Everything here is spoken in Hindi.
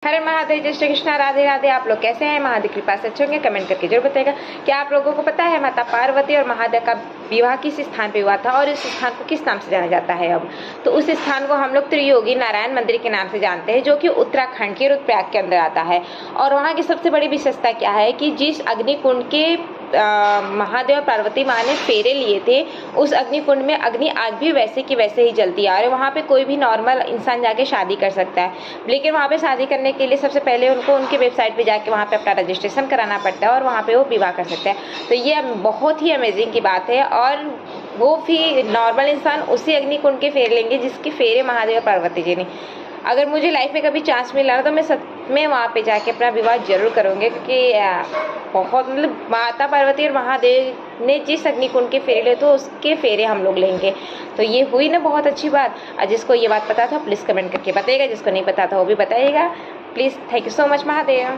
हर महादेव, जय श्री कृष्णा, राधे राधे। आप लोग कैसे हैं? महादेव कृपा से अच्छे होंगे, कमेंट करके जरूर बताइएगा। क्या आप लोगों को पता है माता पार्वती और महादेव का विवाह किस स्थान पे हुआ था और इस स्थान को किस नाम से जाना जाता है? अब तो उस स्थान को हम लोग त्रियोगी नारायण मंदिर के नाम से जानते हैं, जो कि उत्तराखंड के रुद्रप्रयाग के अंदर आता है। और वहाँ की सबसे बड़ी विशेषता क्या है कि जिस अग्निकुंड के महादेव और पार्वती माँ ने फेरे लिए थे, उस अग्निकुंड में अग्नि आज भी वैसे की वैसे ही जलती है। और वहाँ पे कोई भी नॉर्मल इंसान जाके शादी कर सकता है, लेकिन वहाँ पे शादी करने के लिए सबसे पहले उनको उनके वेबसाइट पे जाके वहाँ पे अपना रजिस्ट्रेशन कराना पड़ता है और वहाँ पे वो विवाह कर सकते हैं। तो ये बहुत ही अमेजिंग की बात है। और वो भी नॉर्मल इंसान उसी अग्निकुंड के फेरे लेंगे जिसके फेरे महादेव और पार्वती जी ने। अगर मुझे लाइफ में कभी चांस मिला ना तो मैं सच में वहाँ पे जाके अपना विवाह जरूर करूँगी, क्योंकि बहुत मतलब माता पार्वती और महादेव ने जिस अग्निकुंड के फेरे ले तो उसके फेरे हम लोग लेंगे। तो ये हुई ना बहुत अच्छी बात। और जिसको ये बात पता था प्लीज़ कमेंट करके बताइएगा, जिसको नहीं पता था वो भी बताइएगा please. Thank you so much Mahadev.